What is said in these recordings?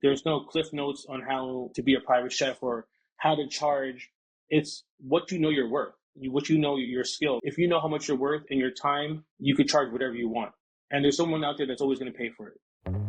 There's no cliff notes on how to be a private chef or how to charge. It's what you know you're worth, what you know your skill. If you know how much you're worth and your time, you could charge whatever you want. And there's someone out there that's always going to pay for it.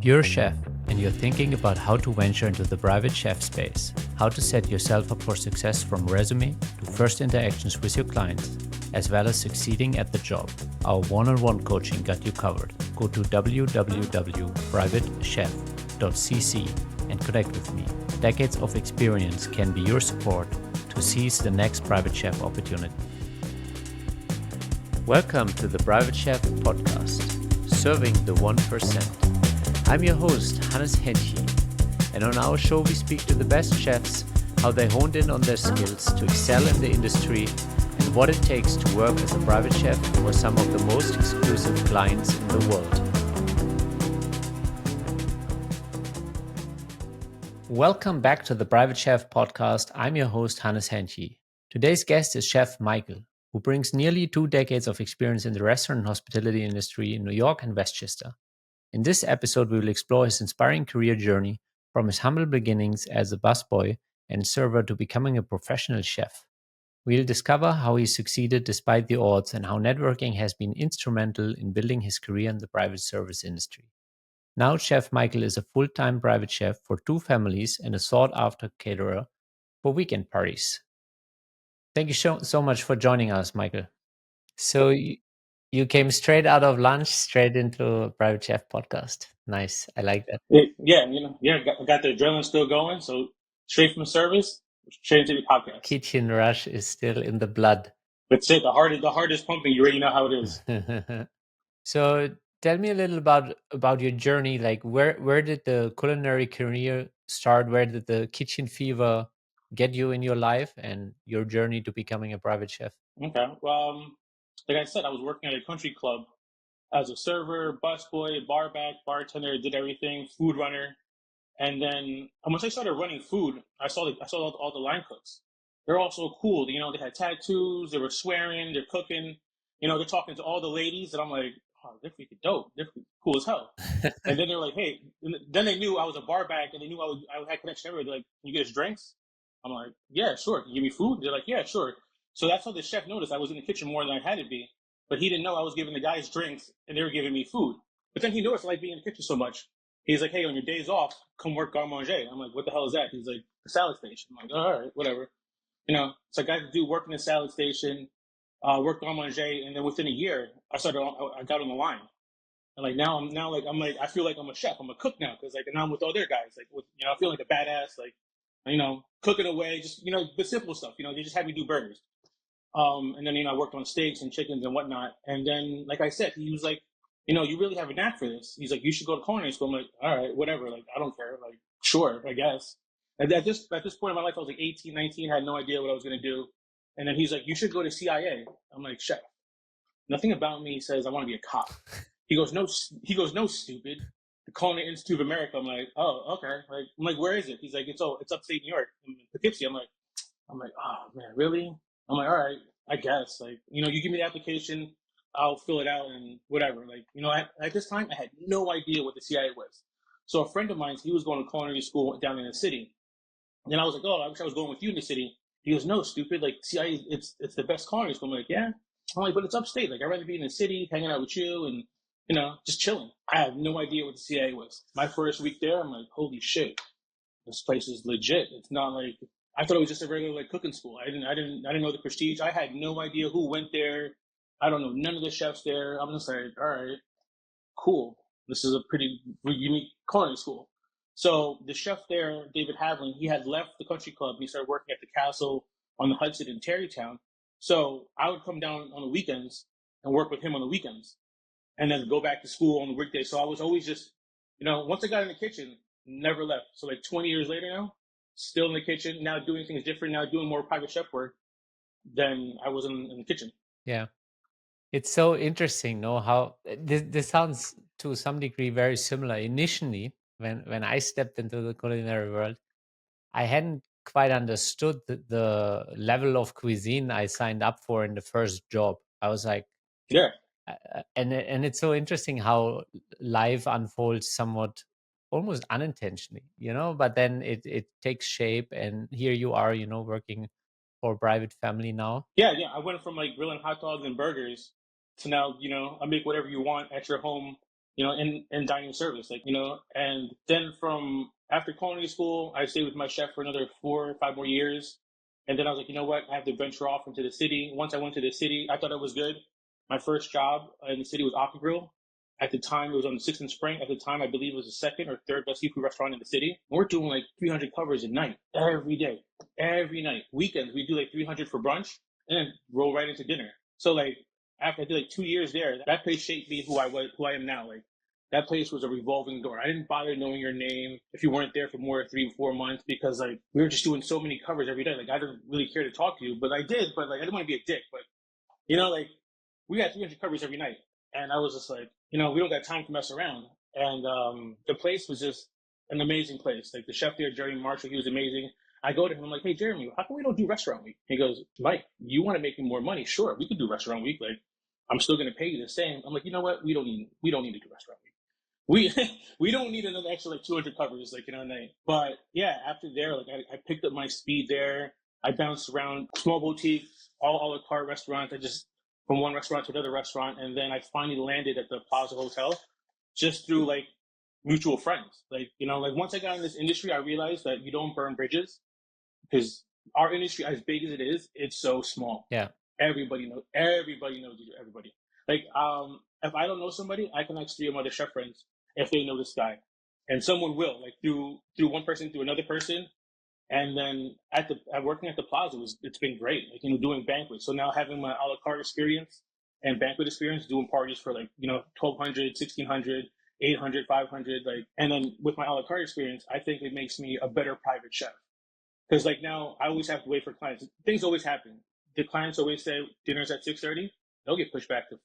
You're a chef and you're thinking about how to venture into the private chef space, how to set yourself up for success from resume to first interactions with your clients, as well as succeeding at the job. Our one-on-one coaching got you covered. Go to www.privatechef.cc and connect with me. Decades of experience can be your support to seize the next private chef opportunity. Welcome to the Private Chef Podcast, serving the 1%. I'm your host, Hennche, and on our show we speak to the best chefs, how they honed in on their skills to excel in the industry, and what it takes to work as a private chef for some of the most exclusive clients in the world. Welcome back to the Private Chef Podcast. I'm your host, Hennche. Today's guest is Chef Michael, who brings nearly 2 decades of experience in the restaurant and hospitality industry in New York and Westchester. In this episode, we will explore his inspiring career journey from his humble beginnings as a busboy and server to becoming a professional chef. We'll discover how he succeeded despite the odds and how networking has been instrumental in building his career in the private service industry. Now, Chef Michael is a full-time private chef for 2 families and a sought-after caterer for weekend parties. Thank you so much for joining us, Michael. So you came straight out of lunch, straight into a private chef podcast. Nice. I like that. Got the adrenaline still going. So straight from service, straight into the podcast. Kitchen rush is still in the blood. That's it. The heart is pumping. You already know how it is. So tell me a little about your journey. Like where did the culinary career start? Where did the kitchen fever get you in your life and your journey to becoming a private chef? Okay. Well, like I said, I was working at a country club as a server, busboy, barback, bartender, did everything, food runner. And then once I started running food, I saw all the line cooks. They're all so cool. You know, they had tattoos, they were swearing, they're cooking. You know, they're talking to all the ladies, and I'm like, oh, they're freaking dope. They're freaking cool as hell. And then they're like, hey, then they knew I was a barback, and they knew I had connection everywhere. They're like, can you get us drinks? I'm like, yeah, sure. Can you give me food? They're like, yeah, sure. So that's how the chef noticed I was in the kitchen more than I had to be. But he didn't know I was giving the guys drinks, and they were giving me food. But then he noticed I like being in the kitchen so much. He's like, hey, on your days off, come work garde manger. I'm like, what the hell is that? He's like, the salad station. I'm like, all right, whatever. You know, so I got to do work in the salad station, work garde manger, and then within a year, I got on the line. And like now I feel like I'm a chef. I'm a cook now because like now I'm with all their guys. Like I feel like a badass. Like cooking away, just the simple stuff. They just had me do burgers. And then I worked on steaks and chickens and whatnot. And then like I said, he was like, you really have a knack for this. He's like, you should go to culinary school. I'm like, all right, whatever. Like, I don't care. Like, sure, I guess. And at this point in my life, I was like 18, 19, had no idea what I was going to do. And then he's like, you should go to CIA. I'm like, chef, nothing about me says I want to be a cop. He goes, no, stupid. The Culinary Institute of America. I'm like, oh, okay. Like, I'm like, where is it? He's like, it's upstate New York, in Poughkeepsie. I'm like, oh man, really? I'm like, all right, I guess. Like, you give me the application, I'll fill it out and whatever. Like, at this time, I had no idea what the CIA was. So a friend of mine, he was going to culinary school down in the city. And then I was like, oh, I wish I was going with you in the city. He goes, no, stupid. Like, CIA, it's the best culinary school. I'm like, yeah. I'm like, but it's upstate. Like, I'd rather be in the city, hanging out with you and, just chilling. I had no idea what the CIA was. My first week there, I'm like, holy shit, this place is legit. It's not like, I thought it was just a regular like cooking school. I didn't know the prestige. I had no idea who went there. I don't know none of the chefs there. I'm just like, all right, cool. This is a pretty unique culinary school. So the chef there, David Havlin, he had left the country club. He started working at the Castle on the Hudson in Tarrytown. So I would come down on the weekends and work with him on the weekends, and then go back to school on the weekdays. So I was always just, once I got in the kitchen, never left. So like 20 years later now, still in the kitchen, now doing things different, now doing more private chef work than I was in the kitchen. Yeah. It's so interesting, no? How this sounds to some degree very similar. Initially, when I stepped into the culinary world, I hadn't quite understood the level of cuisine I signed up for in the first job. I was like, yeah. And it's so interesting how life unfolds somewhat almost unintentionally, but then it takes shape, and here you are, working for a private family now. Yeah. I went from like grilling hot dogs and burgers to now, I make whatever you want at your home, in dining service, like, and then from after culinary school, I stayed with my chef for another 4 or 5 more years. And then I was like, you know what? I have to venture off into the city. Once I went to the city, I thought it was good. My first job in the city was Aqua Grill. At the time, it was on the 6th and Spring. At the time, I believe it was the second or third best seafood restaurant in the city. We're doing like 300 covers a night, every day, every night. Weekends, we do like 300 for brunch and then roll right into dinner. So like after I did like 2 years there, that place shaped me who I am now. Like that place was a revolving door. I didn't bother knowing your name if you weren't there for more than 3 or 4 months because like we were just doing so many covers every day. Like I didn't really care to talk to you, but I did. But like I didn't want to be a dick. But like we got 300 covers every night, and I was just like, we don't got time to mess around. And the place was just an amazing place. Like the chef there, Jeremy Marshall, he was amazing. I go to him, I'm like, hey, Jeremy, how come we don't do restaurant week? He goes, Mike, you want to make more money? Sure, we could do restaurant week. Like, I'm still going to pay you the same. I'm like, you know what? We don't need to do restaurant week. We we don't need another extra like 200 covers, like, night. But yeah, after there, like I picked up my speed there. I bounced around small boutiques, all a la carte restaurants. I just from one restaurant to another restaurant, and then I finally landed at the Plaza Hotel, just through like mutual friends. Like like once I got in this industry, I realized that you don't burn bridges because our industry, as big as it is, it's so small. Yeah. Everybody knows everybody. Like if I don't know somebody, I can ask 3 of my other chef friends if they know this guy, and someone will like through one person through another person. And then at working at the Plaza it's been great. Like doing banquets. So now having my a la carte experience and banquet experience, doing parties for like 1,200, 1,600, 800, 500, like, and then with my a la carte experience, I think it makes me a better private chef. Because like now I always have to wait for clients. Things always happen. The clients always say dinner's at 6:30. They'll get pushed back to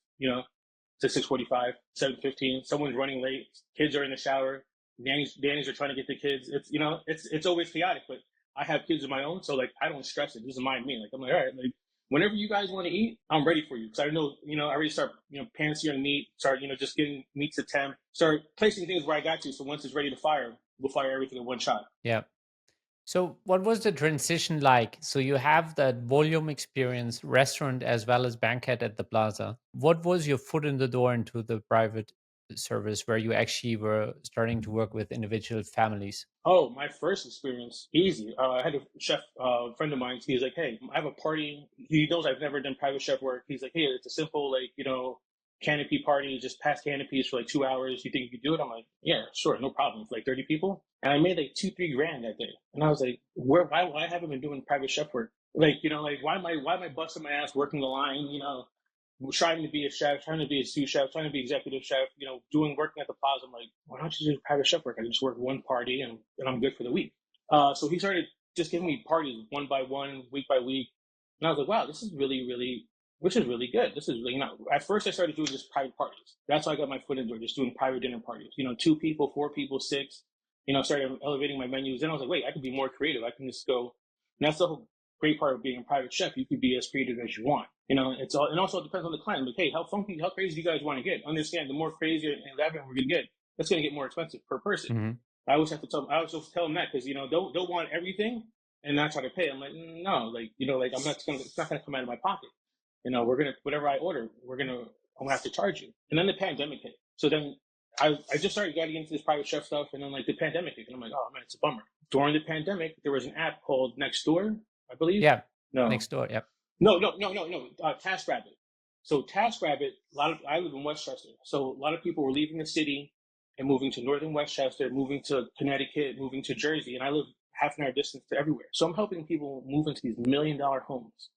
to 6:45, 7:15. Someone's running late. Kids are in the shower. Nannies are trying to get the kids. It's always chaotic. But I have kids of my own, so like I don't stress it. This is mind me. Like I'm like, all right, like whenever you guys want to eat, I'm ready for you. Because I know I already start pan-searing meat. Start just getting meat to temp. Start placing things where I got to. So once it's ready to fire, we'll fire everything in one shot. Yeah. So, what was the transition like? So, you have that volume experience, restaurant as well as banquet at the plaza. What was your foot in the door into the private service where you actually were starting to work with individual families? Oh, my first experience, easy. I had a chef friend of mine. He's like, "Hey, I have a party." He knows I've never done private chef work. He's like, "Hey, it's a simple like canopy party. Just pass canopies for like 2 hours. You think you could do it?" I'm like, "Yeah, sure, no problem." It's like 30 people, and I made like 2-3 grand that day. And I was like, "Where? Why haven't I been doing private chef work? Like like why am I busting my ass working the line? Trying to be a chef, trying to be a sous chef, trying to be executive chef, working at the plaza. I'm like, why don't you do private chef work? I can just work one party and I'm good for the week. So he started just giving me parties one by one, week by week. And I was like, wow, this is really good. This is really not. At first, I started doing just private parties. That's how I got my foot in the door, just doing private dinner parties. 2 people, 4 people, 6. Started elevating my menus. Then I was like, wait, I can be more creative. I can just go. And that's the whole great part of being a private chef. You can be as creative as you want. It's all, and also it depends on the client. Like, hey, how funky, how crazy do you guys want to get? Understand, the more crazy and elaborate we're gonna get, that's gonna get more expensive per person. Mm-hmm. I always have to tell them that because they'll want everything and not try to pay. I'm like, no, like like it's not gonna come out of my pocket. We're gonna whatever I order, I'm gonna have to charge you. And then the pandemic hit. So then I just started getting into this private chef stuff, and then like the pandemic hit, and I'm like, oh man, it's a bummer. During the pandemic, there was an app called Nextdoor, I believe. Yeah. No. Nextdoor. Yeah. No. TaskRabbit. So TaskRabbit, I live in Westchester. So a lot of people were leaving the city and moving to northern Westchester, moving to Connecticut, moving to Jersey, and I live half an hour distance to everywhere. So I'm helping people move into these $1 million homes,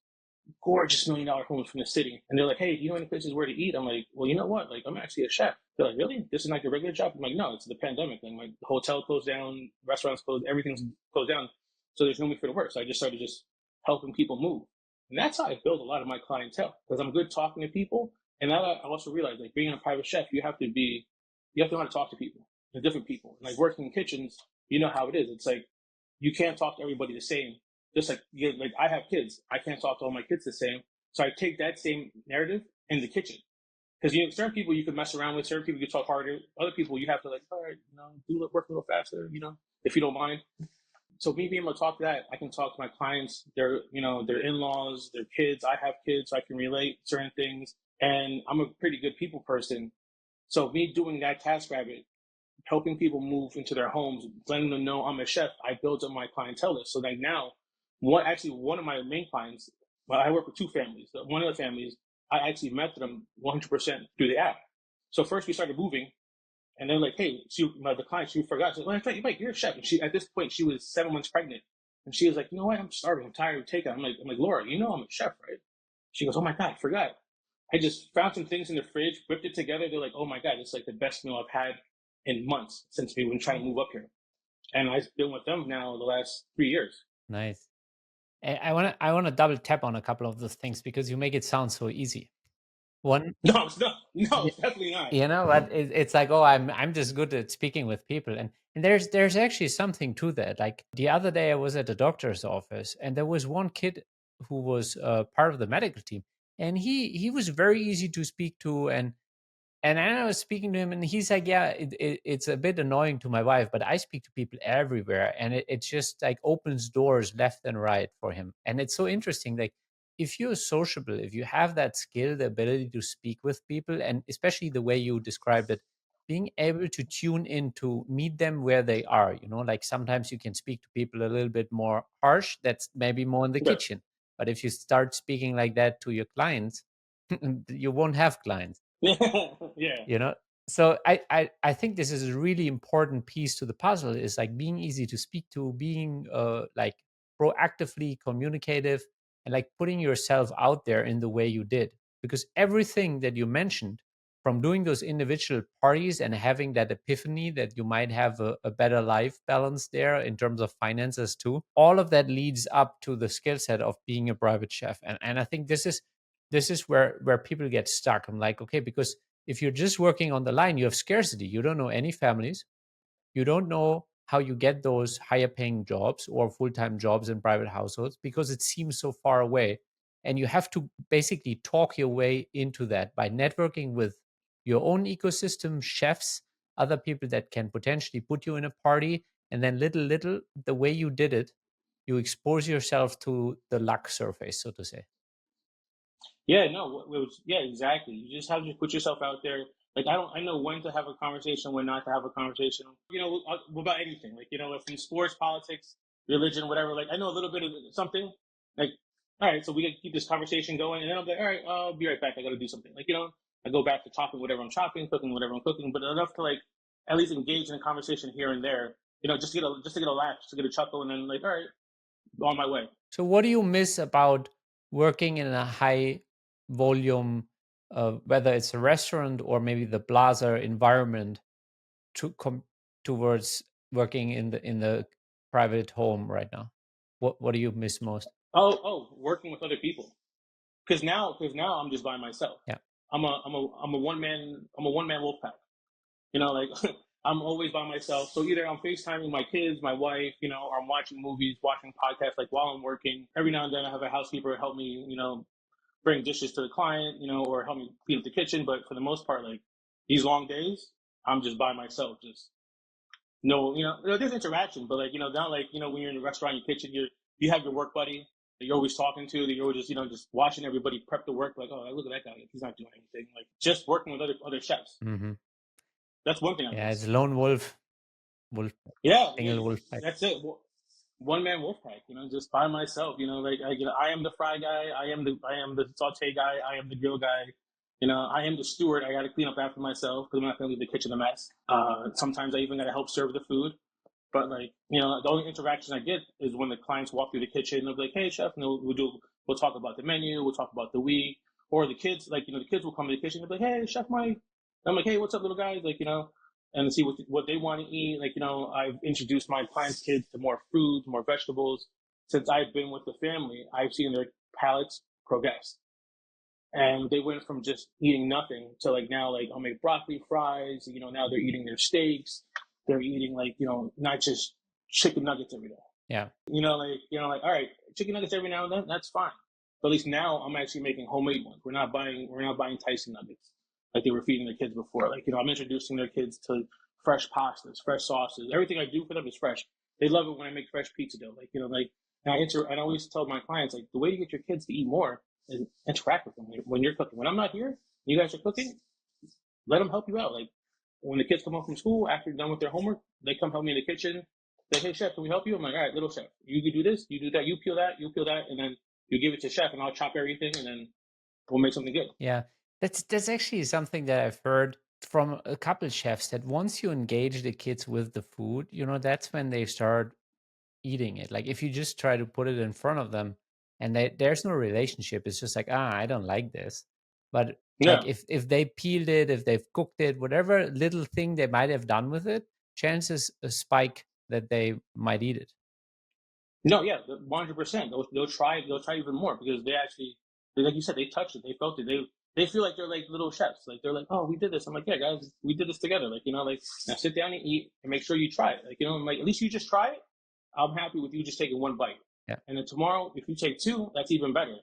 gorgeous $1 million homes from the city. And they're like, hey, do you know any places where to eat? I'm like, well, you know what? Like, I'm actually a chef. They're like, really? This is like a regular job? I'm like, no, it's the pandemic. And like the hotel closed down, restaurants closed, everything's closed down. So there's no need for the work. So I just started just helping people move. And that's how I build a lot of my clientele because I'm good talking to people. And I also realized like being a private chef, you have to know how to talk to people, to different people. And like working in kitchens, you know how it is. It's like, you can't talk to everybody the same. Just like, like I have kids. I can't talk to all my kids the same. So I take that same narrative in the kitchen. Because certain people you could mess around with, certain people you talk harder, other people you have to like, all right, work a little faster, if you don't mind. So me being able to talk to that, I can talk to my clients, their in-laws, their kids. I have kids, so I can relate certain things, and I'm a pretty good people person. So me doing that TaskRabbit, helping people move into their homes, letting them know I'm a chef, I built up my clientele list. So that now, one of my main clients, well, I work with two families. One of the families, I actually met them 100% through the app. So first we started moving, and they're like, "Hey, the client, she forgot." She's like, "Well, Mike, you're a chef." And at this point, she was 7 months pregnant, and she was like, "You know what? I'm starving. I'm tired of takeout." I'm like, Laura, I'm a chef, right? She goes, "Oh my god, I forgot. I just found some things in the fridge, whipped it together." They're like, "Oh my god, it's like the best meal I've had in months since we've been trying to move up here." And I've been with them now the last 3 years. Nice. I want to double tap on a couple of those things because you make it sound so easy. One, No, it's not. No, y- it's definitely not. but it's like, oh, I'm just good at speaking with people, and there's actually something to that. Like the other day, I was at the doctor's office, and there was one kid who was part of the medical team, and he was very easy to speak to, and I was speaking to him, and he's like, "Yeah, it's a bit annoying to my wife, but I speak to people everywhere, and it just like opens doors left and right for him." And it's so interesting. Like, if you're sociable, if you have that skill, the ability to speak with people, and especially the way you described it, being able to tune in to meet them where they are. Like sometimes you can speak to people a little bit more harsh. That's maybe more in the Yeah. kitchen. But if you start speaking like that to your clients, you won't have clients. Yeah. you know so I think this is a really important piece to the puzzle, is like being easy to speak to, being like proactively communicative, and like putting yourself out there in the way you did, because everything that you mentioned, from doing those individual parties and having that epiphany that you might have a better life balance there in terms of finances too, all of that leads up to the skill set of being a private chef. And I think this is where people get stuck. I'm like, okay, because if you're just working on the line, you have scarcity. You don't know any families. You don't know how you get those higher paying jobs or full time jobs in private households because it seems so far away. And you have to basically talk your way into that by networking with your own ecosystem, chefs, other people that can potentially put you in a party. And then little, the way you did it, you expose yourself to the luck surface, so to say. Yeah, no, yeah, exactly. You just have to put yourself out there. Like I know when to have a conversation, when not to have a conversation. About anything. Like if in sports, politics, religion, whatever. Like I know a little bit of something. Like, all right, so we can keep this conversation going, and then I'm like, all right, I'll be right back. I got to do something. Like I go back to chopping whatever I'm chopping, cooking whatever I'm cooking, but enough to like at least engage in a conversation here and there. Just to get a laugh, just to get a chuckle, and then like, all right, on my way. So, what do you miss about working in a high volume, whether it's a restaurant or maybe the plaza environment, towards working in the private home right now? What do you miss most? Working with other people. Because now I'm just by myself. Yeah. I'm a one man wolf pack. Like I'm always by myself. So either I'm FaceTiming my kids, my wife, or I'm watching movies, watching podcasts, like while I'm working. Every now and then I have a housekeeper help me, bring dishes to the client, or help me clean up the kitchen. But for the most part, like these long days, I'm just by myself. Just no, there's interaction, but like, not like, when you're in a restaurant, your kitchen, you have your work buddy that you're always talking to, that you're always just watching everybody prep the work. Like, oh, look at that guy. He's not doing anything. Like just working with other chefs. Hmm. That's one thing I Yeah, it's miss. lone wolf, Yeah. single wolf pack. That's it. One man wolf pack, just by myself, like, I am the fry guy. I am the saute guy. I am the grill guy. I am the steward. I got to clean up after myself because I'm not going to leave the kitchen a mess. Sometimes I even got to help serve the food. But like, the only interaction I get is when the clients walk through the kitchen and they'll be like, "Hey, chef," and we'll talk about the menu, we'll talk about the week, or the kids, like, the kids will come to the kitchen and they'll be like, "Hey, Chef Mike," and I'm like, "Hey, what's up, little guys?" Like, and see what they want to eat. Like, I've introduced my clients' kids to more fruits, more vegetables. Since I've been with the family, I've seen their palates progress. And they went from just eating nothing to like now, like I'll make broccoli fries. Now they're eating their steaks. They're eating like not just chicken nuggets every day. Yeah. Like all right, chicken nuggets every now and then, that's fine. But at least now I'm actually making homemade ones. We're not buying Tyson nuggets. like they were feeding their kids before. Like, I'm introducing their kids to fresh pastas, fresh sauces. Everything I do for them is fresh. They love it when I make fresh pizza dough. Like, and I always tell my clients, like, the way to get your kids to eat more is interact with them when you're cooking. When I'm not here, you guys are cooking, let them help you out. Like, when the kids come home from school, after they're done with their homework, they come help me in the kitchen. Say, hey, chef, can we help you? I'm like, all right, little chef, you do this, you do that, you peel that, and then you give it to chef, and I'll chop everything, and then we'll make something good. Yeah, that's actually something that I've heard from a couple chefs that once you engage the kids with the food, that's when they start eating it. Like if you just try to put it in front of them and there's no relationship, it's just like, I don't like this. But like Yeah. if they peeled it, if they've cooked it, whatever little thing they might have done with it, chances a spike that they might eat it. No, yeah, 100%. They'll try. They'll try even more because like you said, they touched it. They felt it. They feel like they're like little chefs. Like they're like, oh, we did this. I'm like, yeah, guys, we did this together. Like, like now sit down and eat and make sure you try it. Like, I'm like, at least you just try it. I'm happy with you just taking one bite. Yeah. And then tomorrow, if you take two, that's even better.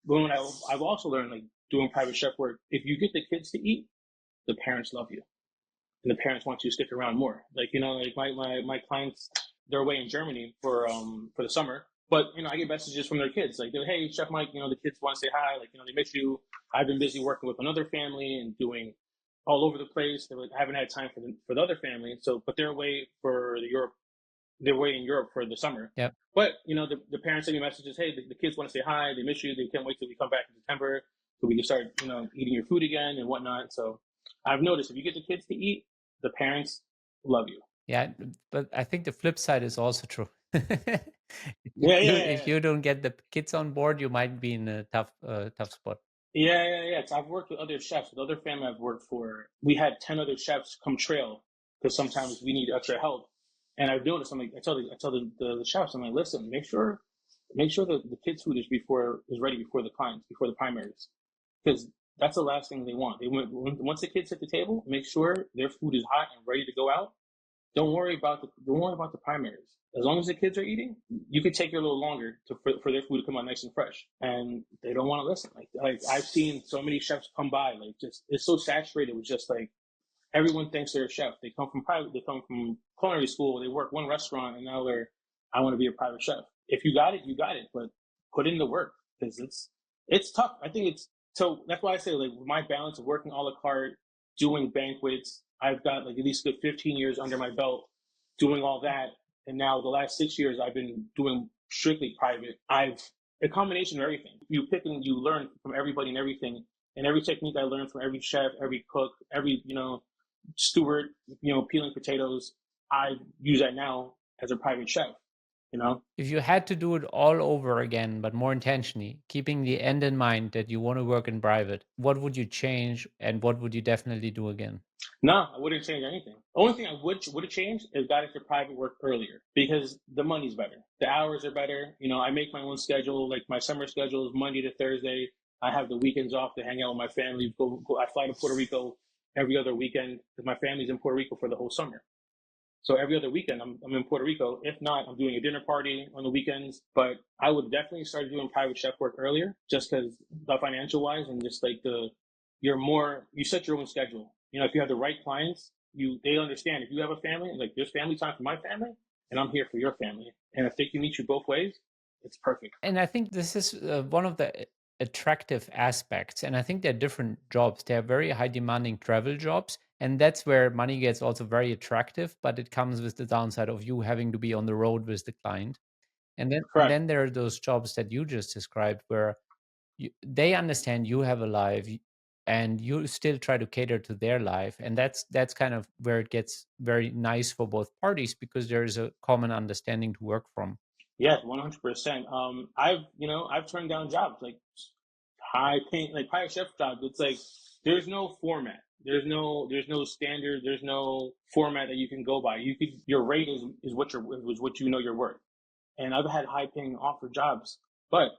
But I've also learned, like doing private chef work, if you get the kids to eat, the parents love you, and the parents want you to stick around more. Like, like my clients, they're away in Germany for the summer, but I get messages from their kids like, hey, Chef Mike, the kids want to say hi, like, they miss you. I've been busy working with another family and doing all over the place. They're like, I haven't had time for the other family. So, but they're away they're away in Europe for the summer. Yep. But the parents send me messages, hey, the kids want to say hi, they miss you, they can't wait till we come back in September so we can start eating your food again and whatnot. So I've noticed if you get the kids to eat, the parents love you. Yeah, but I think the flip side is also true. If Yeah. you don't get the kids on board, you might be in a tough spot. Yeah. So I've worked with other chefs, with other family I've worked for. We had 10 other chefs come trail because sometimes we need extra help. And I've noticed, I'm like, I tell the chefs, I'm like, listen, make sure the kids' food is ready before the clients, before the primaries, because that's the last thing they want. Once the kids hit the table, make sure their food is hot and ready to go out. Don't worry about the primaries. As long as the kids are eating, you could take a little longer for their food to come out nice and fresh. And they don't want to listen. Like I've seen so many chefs come by, like just it's so saturated with just like everyone thinks they're a chef. They come from culinary school, they work one restaurant, and now I want to be a private chef. If you got it, you got it, but put in the work because it's tough. I think so that's why I say like my balance of working a la carte, doing banquets, I've got like at least good 15 years under my belt doing all that. And now the last 6 years I've been doing strictly private. I've a combination of everything. You pick and you learn from everybody and everything. And every technique I learned from every chef, every cook, every, steward, peeling potatoes, I use that now as a private chef, If you had to do it all over again, but more intentionally, keeping the end in mind that you want to work in private, what would you change and what would you definitely do again? No, I wouldn't change anything. The only thing I would have changed is got into private work earlier because the money's better. The hours are better. I make my own schedule. Like my summer schedule is Monday to Thursday. I have the weekends off to hang out with my family. I fly to Puerto Rico every other weekend because my family's in Puerto Rico for the whole summer. So every other weekend I'm in Puerto Rico. If not, I'm doing a dinner party on the weekends. But I would definitely start doing private chef work earlier just because the financial wise and just like you set your own schedule. If you have the right clients, they understand. If you have a family, like there's family time for my family, and I'm here for your family. And if they can meet you both ways, it's perfect. And I think this is one of the attractive aspects. And I think they're different jobs. They're very high demanding travel jobs. And that's where money gets also very attractive, but it comes with the downside of you having to be on the road with the client. And then Correct. there are those jobs that you just described where they understand you have a life and you still try to cater to their life, and that's kind of where it gets very nice for both parties because there is a common understanding to work from. Yes, 100%. I've turned down jobs like high paying, like private chef jobs. It's like there's no format. There's no standard. There's no format that you can go by. Your rate is what you're worth. And I've had high paying offer jobs, but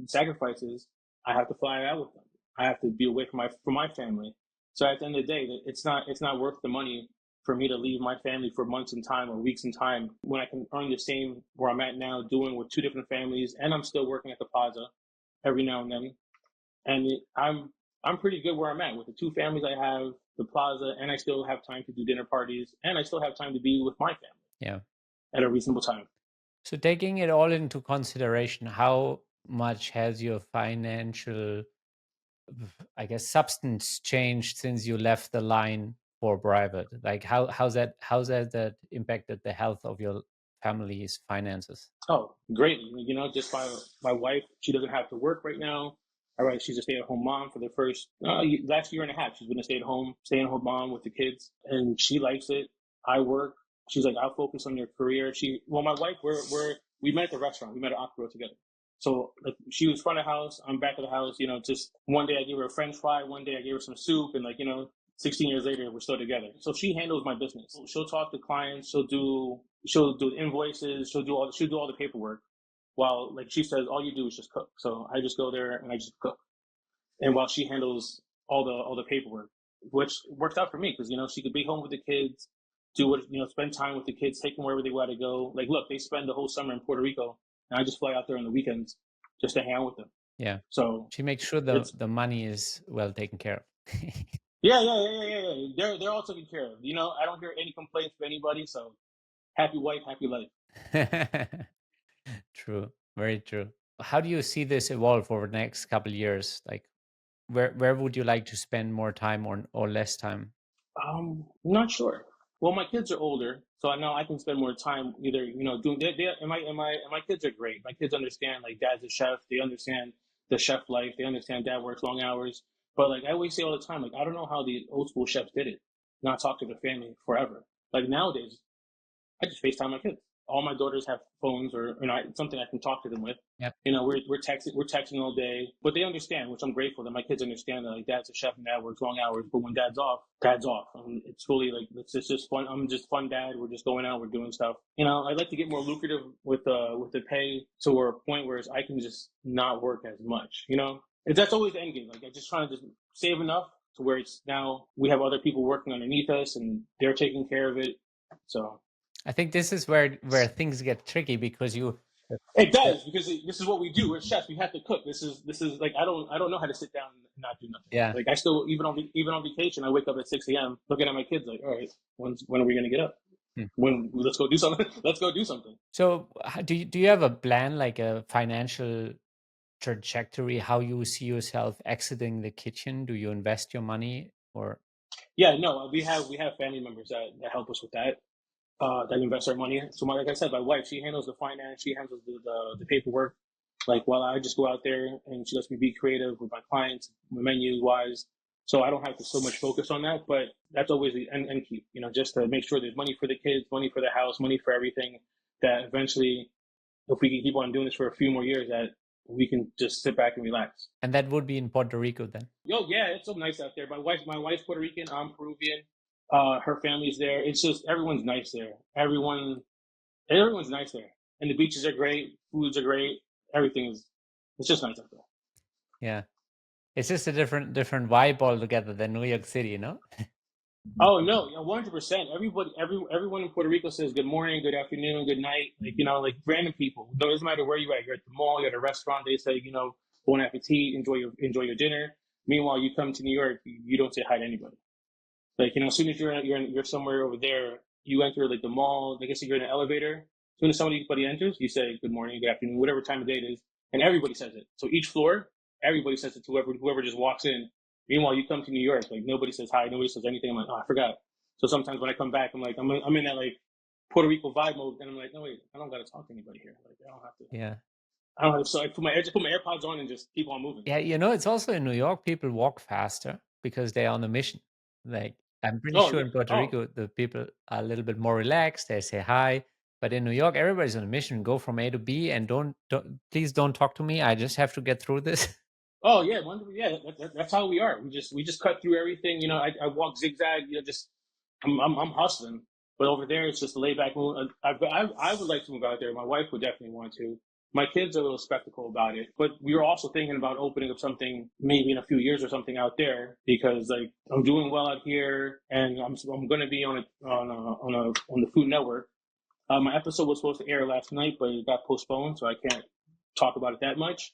sacrifices. I have to fly out with them. I have to be away from my family. So at the end of the day, it's not worth the money for me to leave my family for months in time or weeks in time when I can earn the same where I'm at now, doing with two different families, and I'm still working at the plaza every now and then. And I'm pretty good where I'm at with the 2 families I have, the plaza, and I still have time to do dinner parties, and I still have time to be with my family Yeah. at a reasonable time. So taking it all into consideration, how much has your financial, I guess, substance changed since you left the line for private? Like how's that impacted the health of your family's finances? Oh, greatly. Just my wife, she doesn't have to work right now. All right, she's a stay-at-home mom for the first last year and a half. She's been a stay-at-home mom with the kids, and she likes it. I work. She's like, I'll focus on your career. My wife, we met at the restaurant. We met at Aqua together. So like, she was front of house. I'm back of the house. Just one day I gave her a French fry. One day I gave her some soup, and 16 years later, we're still together. So she handles my business. She'll talk to clients. She'll do invoices. She'll do all the paperwork. While like she says, all you do is just cook. So I just go there and I just cook. And while she handles all the paperwork, which works out for me because she could be home with the kids, spend time with the kids, take them wherever they want to go. Like, look, they spend the whole summer in Puerto Rico, and I just fly out there on the weekends just to hang out with them. Yeah. So She makes sure the money is well taken care of. yeah. They're all taken care of. I don't hear any complaints from anybody. So happy wife, happy life. True. Very true. How do you see this evolve over the next couple of years? Like where would you like to spend more time or less time? Not sure. Well, my kids are older, so I know I can spend more time either, doing. And my kids are great. My kids understand like dad's a chef. They understand the chef life. They understand dad works long hours. But like I always say all the time, like I don't know how the old school chefs did it, not talk to their family forever. Like nowadays, I just FaceTime my kids. All my daughters have phones or something I can talk to them with. Yep. We're texting all day, but they understand, which I'm grateful that my kids understand that like dad's a chef and dad works long hours, but when dad's off, dad's off. It's fully like it's just fun. I'm just fun dad. We're just going out, we're doing stuff. I'd like to get more lucrative with the pay to a point where I can just not work as much. That's always the end game. Like I'm just trying to just save enough to where it's now we have other people working underneath us and they're taking care of it. So I think this is where things get tricky because it does because this is what we do. We're chefs. We have to cook. This is like I don't know how to sit down and not do nothing. Yeah. Like I still even on vacation, I wake up at 6 a.m. looking at my kids like, all right, when are we gonna get up? Let's go do something. Let's go do something. So do you have a plan, like a financial trajectory, how you see yourself exiting the kitchen? Do you invest your money or? Yeah, no, we have family members that help us with that. That invest our money. So, like I said, my wife, she handles the finance, she handles the paperwork. Like, while I just go out there and she lets me be creative with my clients, menu wise. So I don't have to so much focus on that, but that's always the end keep, just to make sure there's money for the kids, money for the house, money for everything. That eventually, if we can keep on doing this for a few more years, that we can just sit back and relax. And that would be in Puerto Rico then? Yeah, it's so nice out there. My wife's Puerto Rican, I'm Peruvian. Her family's there. It's just everyone's nice there. Everyone's nice there, and the beaches are great. Foods are great. It's just nice out there. Yeah, it's just a different vibe altogether than New York City, Oh no, 100%. Everyone in Puerto Rico says good morning, good afternoon, good night. Like random people. No, it doesn't matter where you're at. You're at the mall, you're at a restaurant. They say bon appetit, enjoy your dinner. Meanwhile, you come to New York, you don't say hi to anybody. Like, as soon as you're somewhere over there, you enter like the mall, like I said, you're in an elevator. As soon as somebody enters, you say good morning, good afternoon, whatever time of day it is, and everybody says it. So each floor, everybody says it to whoever just walks in. Meanwhile, you come to New York, like nobody says hi, nobody says anything. I'm like, oh, I forgot. So sometimes when I come back, I'm like, I'm in that like Puerto Rico vibe mode, and I'm like, no wait, I don't got to talk to anybody here. Like I don't have to. Yeah. I don't have to. So I just put my AirPods on and just keep on moving. Yeah, it's also in New York, people walk faster because they're on a mission. Like I'm pretty Oh sure yeah. in Puerto Oh. Rico, the people are a little bit more relaxed. They say hi. But in New York, everybody's on a mission. Go from A to B, and please don't talk to me. I just have to get through this. Oh yeah, that's how we are. We just cut through everything. I walk zigzag. Just I'm hustling. But over there, it's just a laid back move. I would like to move out there. My wife would definitely want to. My kids are a little skeptical about it, but we were also thinking about opening up something maybe in a few years or something out there because like I'm doing well out here, and I'm going to be on the Food Network. My episode was supposed to air last night, but it got postponed, so I can't talk about it that much.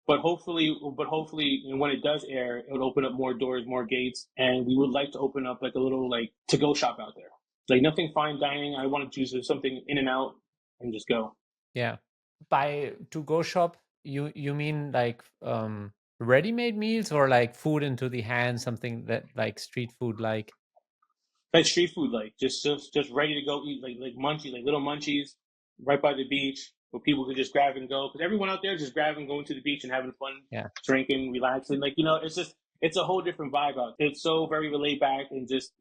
But hopefully, when it does air, it would open up more doors, more gates, and we would like to open up like a little like to go shop out there. Like nothing fine dining. I want to choose something in and out and just go. Yeah. By to go shop, you mean like ready-made meals or like food into the hand, something that like street food like? Like street food, like just ready to go eat, like munchies, like little munchies, right by the beach, where people could just grab and go. Because everyone out there just grabbing, going to the beach and having fun, Yeah. drinking, relaxing. Like it's a whole different vibe out there. It's so very laid back and just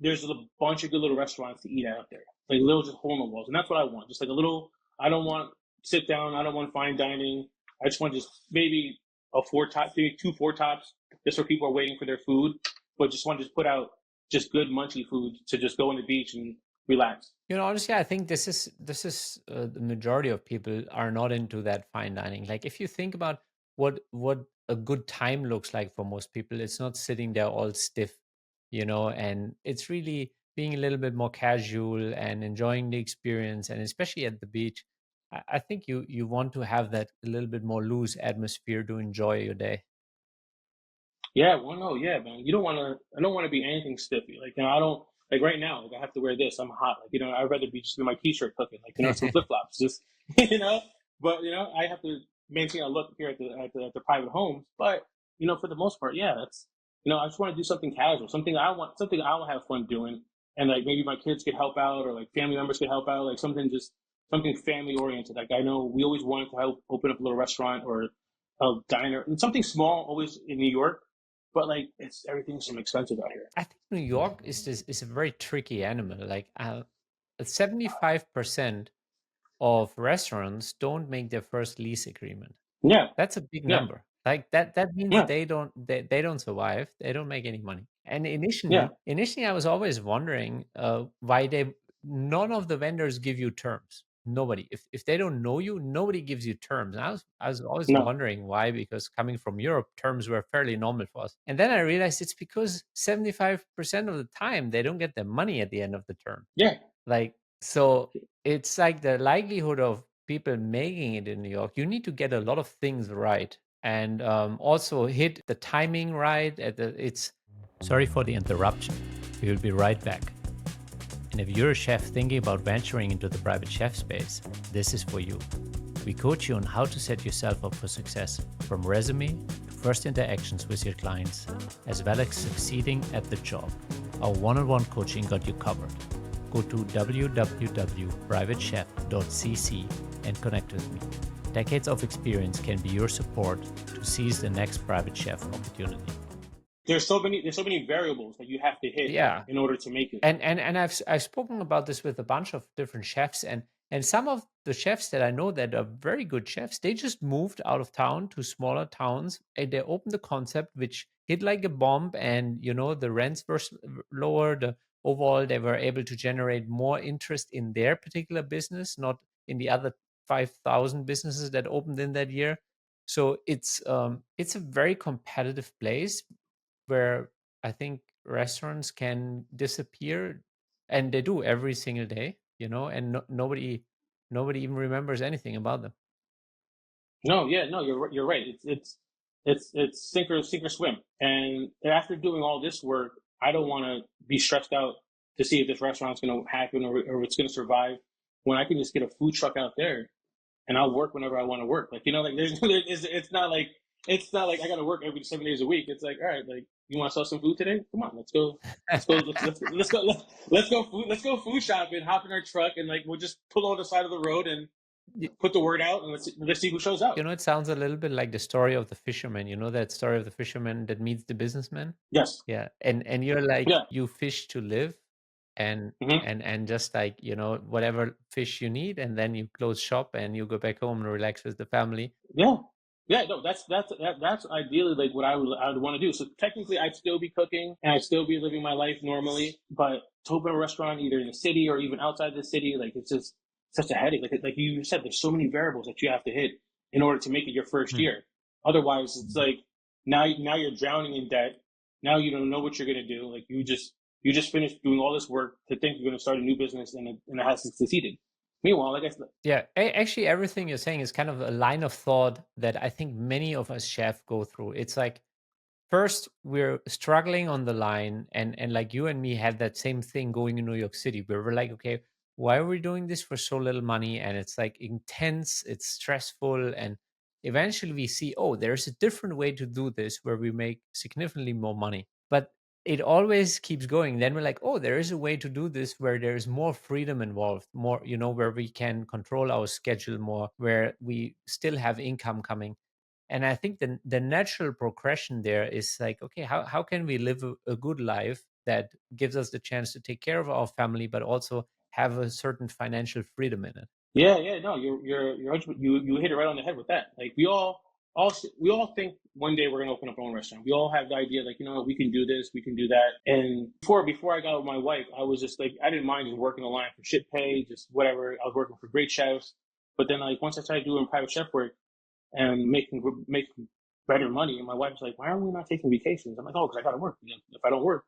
there's a bunch of good little restaurants to eat out there, like little just hole in the walls, and that's what I want. Just like a little. I don't want sit down. I don't want fine dining. I just want just maybe a four top, maybe two four tops, just where people are waiting for their food, but just want to just put out just good munchy food to just go on the beach and relax. Honestly, I think this is the majority of people are not into that fine dining. Like if you think about what a good time looks like for most people, it's not sitting there all stiff, and it's really being a little bit more casual and enjoying the experience, and especially at the beach. I think you want to have that a little bit more loose atmosphere to enjoy your day. Yeah, well, no, yeah, man. You don't want to. I don't want to be anything stiffy. Like I don't like right now. Like I have to wear this. I'm hot. Like I'd rather be just in my t-shirt cooking. Like some flip flops. Just you know. But I have to maintain a look here at the private homes. But for the most part, yeah, that's I just want to do something casual, something I'll have fun doing, and like maybe my kids could help out, or like family members could help out, like something family oriented. Like I know we always wanted to help open up a little restaurant or a diner, and something small, always in New York, but like everything's so expensive out here. I think New York is a very tricky animal. Like 75% of restaurants don't make their first lease agreement. Yeah, That's a big yeah, number. Like that means yeah, they don't survive. They don't make any money. And yeah, initially I was always wondering why they none of the vendors give you terms. Nobody. If they don't know you, nobody gives you terms. And I was always no, wondering why, because coming from Europe, terms were fairly normal for us. And then I realized it's because 75% of the time they don't get their money at the end of the term. yeah. Like, so it's like the likelihood of people making it in New York, you need to get a lot of things right, and also hit the timing right. It's sorry for the interruption. We will be right back. And if you're a chef thinking about venturing into the private chef space, this is for you. We coach you on how to set yourself up for success, from resume to first interactions with your clients, as well as succeeding at the job. Our one-on-one coaching got you covered. Go to www.privatechef.cc and connect with me. Decades of experience can be your support to seize the next private chef opportunity. There's so many variables that you have to hit Yeah, in order to make it. and I've spoken about this with a bunch of different chefs, and some of the chefs that I know that are very good chefs, they just moved out of town to smaller towns, and they opened the concept which hit like a bomb, and the rents were lower. The overall, they were able to generate more interest in their particular business, not in the other 5,000 businesses that opened in that year. So it's a very competitive place where I think restaurants can disappear, and they do every single day, and nobody even remembers anything about them. No, yeah, no, you're right. It's sink or swim. And after doing all this work, I don't want to be stressed out to see if this restaurant's going to happen or it's going to survive. When I can just get a food truck out there and I'll work whenever I want to work. Like like it's not like I got to work every 7 days a week. It's like, all right, like you want to sell some food today? Come on, let's go food shopping. Hop in our truck and like we'll just pull on the side of the road and Y- put the word out and let's see who shows up. it sounds a little bit like the story of the fisherman. You know that story of the fisherman that meets the businessman? Yes. Yeah. And you're like, Yeah. you fish to live, and Hmm. and just like, whatever fish you need, and then you close shop and you go back home and relax with the family. Yeah. Yeah, no, that's ideally like what I would want to do. So technically, I'd still be cooking and I'd still be living my life normally. But to open a restaurant either in the city or even outside the city, like it's just such a headache. Like you said, there's so many variables that you have to hit in order to make it your first Hmm. year. Otherwise, it's like now you're drowning in debt. Now you don't know what you're gonna do. Like you just finished doing all this work to think you're gonna start a new business and it hasn't succeeded. Meanwhile, like I said, Yeah, actually, everything you're saying is kind of a line of thought that I think many of us chefs go through. It's like first we're struggling on the line, and like you and me had that same thing going in New York City, where we're like, okay, why are we doing this for so little money? And it's like intense, it's stressful, and eventually we see, oh, there's a different way to do this where we make significantly more money. But it always keeps going. Then we're like, oh, there is a way to do this where there's more freedom involved, more, where we can control our schedule more, where we still have income coming. And I think the natural progression there is like, okay, how can we live a good life that gives us the chance to take care of our family, but also have a certain financial freedom in it? yeah, yeah, no, you hit it right on the head with that. Like we all think one day we're gonna open up our own restaurant. We all have the idea, like, you know, we can do this, we can do that. And before I got with my wife, I was just like, I didn't mind just working the line for shit pay, just whatever. I was working for great chefs. But then, like, once I started doing private chef work and making better money, and my wife's like, why are we not taking vacations? I'm like, oh, because I gotta work. You know, if I don't work,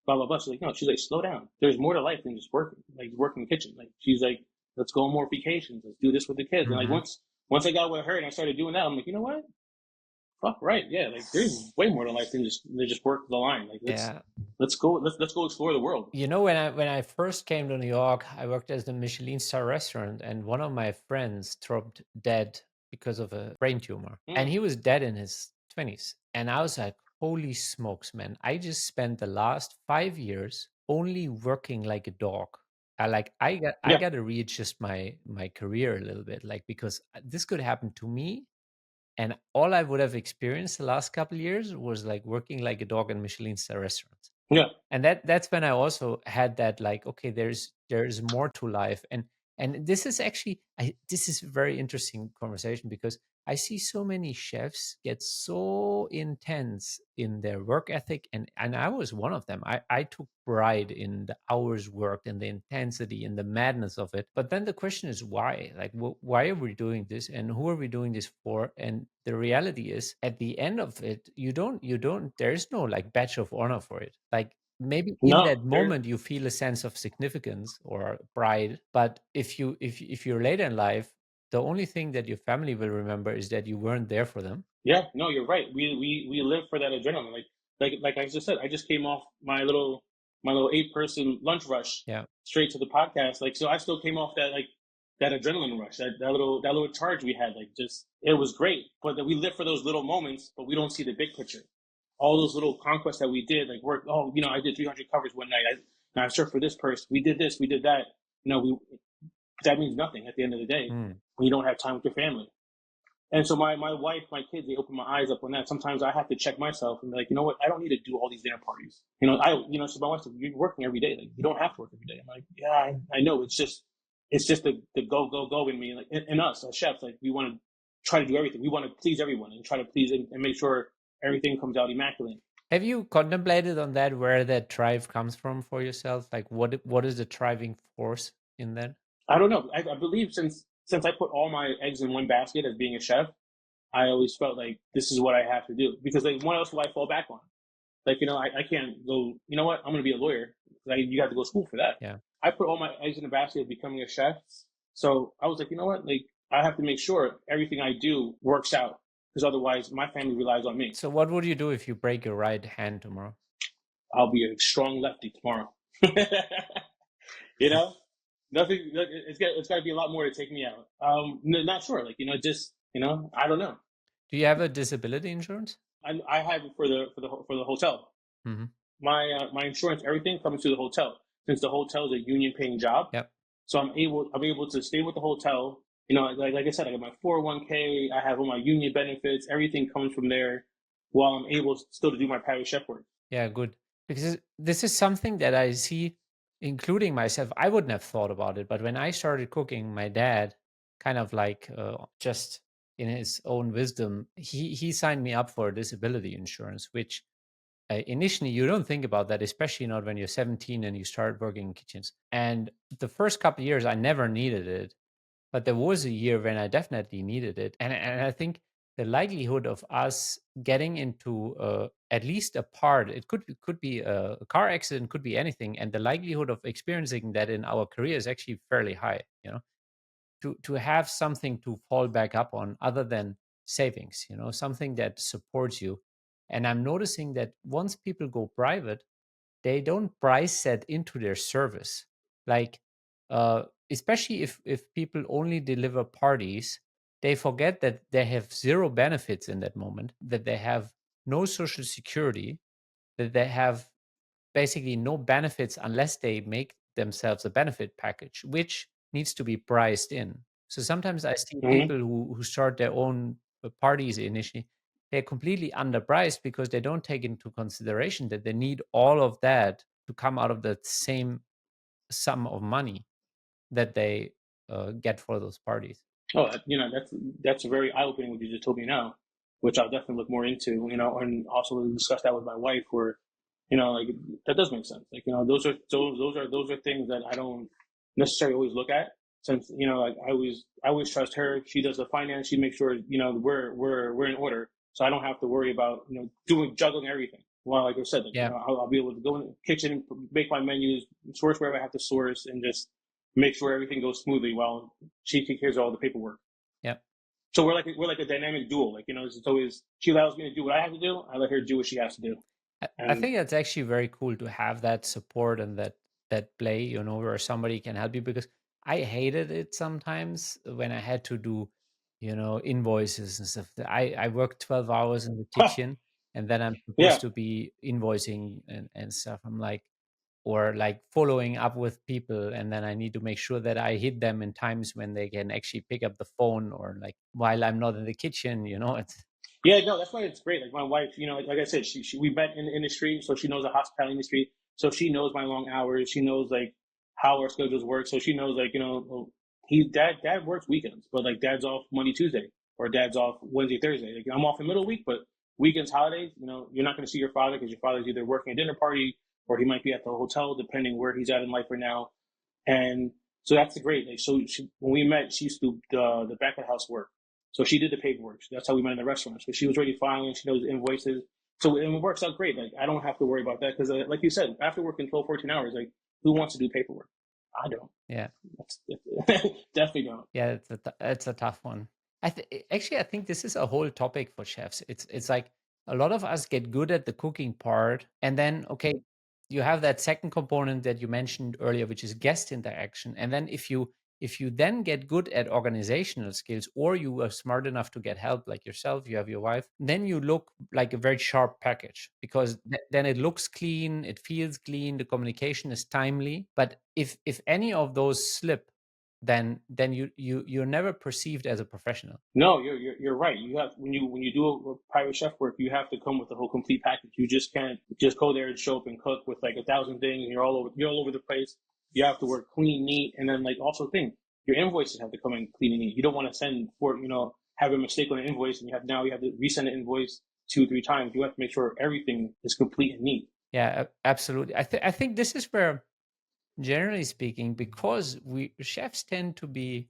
blah blah blah. She's like, no. She's like, slow down. There's more to life than just working. Like working in the kitchen. Like she's like, let's go on more vacations. Let's do this with the kids. And like Hmm. once I got with her and I started doing that, I'm like, you know what? Fuck right, yeah. Like there's way more to life than just work the line. Like Yeah. let's go explore the world. When I first came to New York, I worked as a Michelin star restaurant, and one of my friends dropped dead because of a brain tumor, and Mm, he was dead in his 20s. And I was like, "Holy smokes, man! I just spent the last 5 years only working like a dog." I yeah, got to readjust my career a little bit, like because this could happen to me, and all I would have experienced the last couple of years was like working like a dog in Michelin star restaurants. yeah. And that's when I also had that, like, okay, there's more to life. And this is actually, this is a very interesting conversation, because I see so many chefs get so intense in their work ethic, and I was one of them. I took pride in the hours worked and the intensity and the madness of it. But then the question is why? Like, why are we doing this, and who are we doing this for? And the reality is, at the end of it, you don't there's no like badge of honor for it. Like, maybe in No, that there. moment you feel a sense of significance or pride, but if you're later in life, the only thing that your family will remember is that you weren't there for them. Yeah, no, you're right. We live for that adrenaline. Like I just said, I just came off my little 8 person lunch rush Yeah. straight to the podcast. Like so I still came off that like that adrenaline rush, that little charge we had. Like just it was great. But that we live for those little moments, but we don't see the big picture. All those little conquests that we did, like work. Oh, you know, I did 300 covers one night. I served for this person. We did this. We did that. You know, we that means nothing at the end of the day Mm. when you don't have time with your family. And so my wife, my kids, they open my eyes up on that. Sometimes I have to check myself and be like, you know what? I don't need to do all these dinner parties. So my wife said, you're working every day. Like, you don't have to work every day. I'm like, yeah, I know. It's just the go in me. Like, in us as chefs, like we want to try to do everything. We want to please everyone and try to please and make sure everything comes out immaculate. Have you contemplated on that, where that drive comes from for yourself? Like, what is the driving force in that? I don't know. I believe since I put all my eggs in one basket as being a chef, I always felt like this is what I have to do because like what else will I fall back on? Like, you know, I can't go, you know what? I'm going to be a lawyer. Like, you have to go to school for that. Yeah. I put all my eggs in the basket of becoming a chef. So I was like, you know what? Like, I have to make sure everything I do works out because otherwise my family relies on me. So what would you do if you break your right hand tomorrow? I'll be a strong lefty tomorrow. You know, nothing, it's got to be a lot more to take me out. Not sure. Like, you know, just, you know, I don't know. Do you have a disability insurance? I have it for the hotel. Hmm. My insurance, everything comes to the hotel since the hotel is a union paying job. Yep. So I'm able to stay with the hotel. You know, like I said, I got my 401k, I have all my union benefits, everything comes from there while I'm able still to do my private chef work. Yeah, good. Because this is something that I see, including myself. I wouldn't have thought about it, but when I started cooking, my dad, kind of like, just in his own wisdom, he signed me up for disability insurance, which, initially you don't think about that, especially not when you're 17 and you start working in kitchens. And the first couple of years, I never needed it, but there was a year when I definitely needed it. And I think the likelihood of us getting into, at least a part, it could be a car accident, could be anything, and the likelihood of experiencing that in our career is actually fairly high. to have something to fall back up on other than savings, something that supports you. And I'm noticing that once people go private, they don't price set into their service. Like, especially if people only deliver parties, they forget that they have zero benefits in that moment, that they have no social security, that they have basically no benefits unless they make themselves a benefit package, which needs to be priced in. So sometimes I see Hmm. people who start their own parties initially, they're completely underpriced because they don't take into consideration that they need all of that to come out of the same sum of money that they get for those parties. Oh, that's very eye opening what you just told me now, which I'll definitely look more into. And also discuss that with my wife. Where, like that does make sense. Like those are things that I don't necessarily always look at. Since like I always trust her. She does the finance. She makes sure we're in order, so I don't have to worry about doing juggling everything. Well, like I said, like Yeah, I'll be able to go in the kitchen, make my menus, source wherever I have to source, and just make sure everything goes smoothly while she takes care of all the paperwork. yeah. So we're like a dynamic duo. Like it's always she allows me to do what I have to do. I let her do what she has to do. I And think that's actually very cool to have that support and that play, where somebody can help you, because I hated it sometimes when I had to do, invoices and stuff. I worked 12 hours in the kitchen, and then I'm yeah, supposed to be invoicing and stuff. I'm like, or like following up with people, and then I need to make sure that I hit them in times when they can actually pick up the phone, or like while I'm not in the kitchen, it's yeah, no, that's why it's great. Like my wife, like I said, she we met in the industry, so she knows the hospitality industry. So she knows my long hours. She knows like how our schedules work. So she knows like dad works weekends, but like dad's off Monday Tuesday or dad's off Wednesday Thursday. Like I'm off in middle of the week, but weekends holidays, you're not going to see your father because your father's either working a dinner party or he might be at the hotel, depending where he's at in life right now. And so that's great. Like, so when we met, she used to do the back of the house work. So she did the paperwork. That's how we met in the restaurant. So she was already filing. She knows invoices. So and it works out great. Like I don't have to worry about that because, like you said, after working 12, 14 hours, like who wants to do paperwork? I don't. yeah. That's definitely don't. Yeah, it's a tough one. Actually, I think this is a whole topic for chefs. It's like a lot of us get good at the cooking part, and then okay, you have that second component that you mentioned earlier, which is guest interaction. And then if you then get good at organizational skills, or you are smart enough to get help like yourself, you have your wife, then you look like a very sharp package, because then it looks clean, it feels clean, the communication is timely. But if any of those slip, then you're never perceived as a professional. No, you're right. You have when you do a private chef work, you have to come with the whole complete package. You just can't just go there and show up and cook with like 1,000 things, and you're all over the place. You have to work clean, neat, and then like also think your invoices have to come in clean and neat. You don't want to send for have a mistake on an invoice, and you have to resend an invoice 2 3 times. You have to make sure everything is complete and neat. Yeah, absolutely. I think this is where, generally speaking, because we chefs tend to be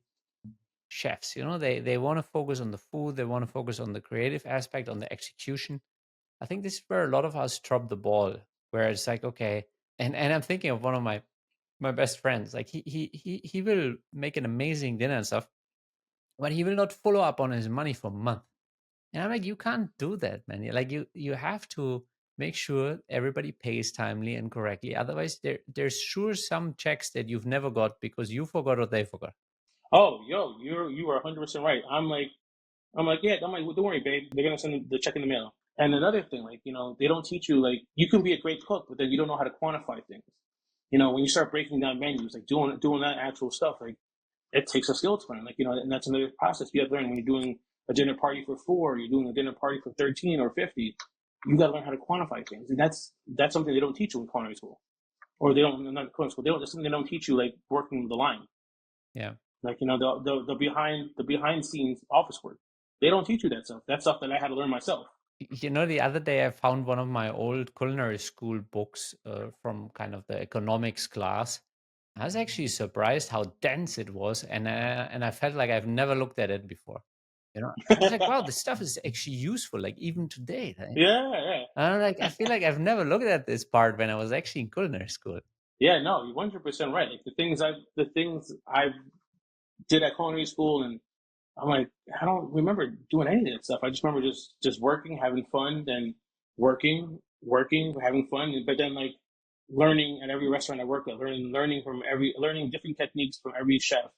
chefs, they want to focus on the food, they want to focus on the creative aspect, on the execution. I think this is where a lot of us drop the ball, where it's like, okay, and I'm thinking of one of my best friends. Like he will make an amazing dinner and stuff, but he will not follow up on his money for months. And I'm like, you can't do that, man. Like you have to make sure everybody pays timely and correctly. Otherwise, there's sure some checks that you've never got because you forgot or they forgot. Oh, yo, you are 100% right. I'm like, yeah, I'm like, well, don't worry, babe. They're gonna send the check in the mail. And another thing, like, they don't teach you, like, you can be a great cook, but then you don't know how to quantify things. When you start breaking down menus, like doing that actual stuff, like, it takes a skill to learn. Like, and that's another process you have to learn when you're doing a dinner party for four, you're doing a dinner party for 13 or 50. You got to learn how to quantify things, and that's something they don't teach you in culinary school, or they don't not culinary school. They don't. That's something they don't teach you, like working the line. Yeah. Like the behind scenes office work. They don't teach you that stuff. That's stuff that I had to learn myself. The other day I found one of my old culinary school books from kind of the economics class. I was actually surprised how dense it was, and I felt like I've never looked at it before. I was like, wow, this stuff is actually useful, like even today. Right? Yeah, I'm like, I feel like I've never looked at this part when I was actually in culinary school. yeah. No, you're 100% right. Like the things I've did at culinary school, and I'm like, I don't remember doing any of that stuff. I just remember just working, having fun, then working, having fun. But then like learning at every restaurant I worked at, learning different techniques from every chef,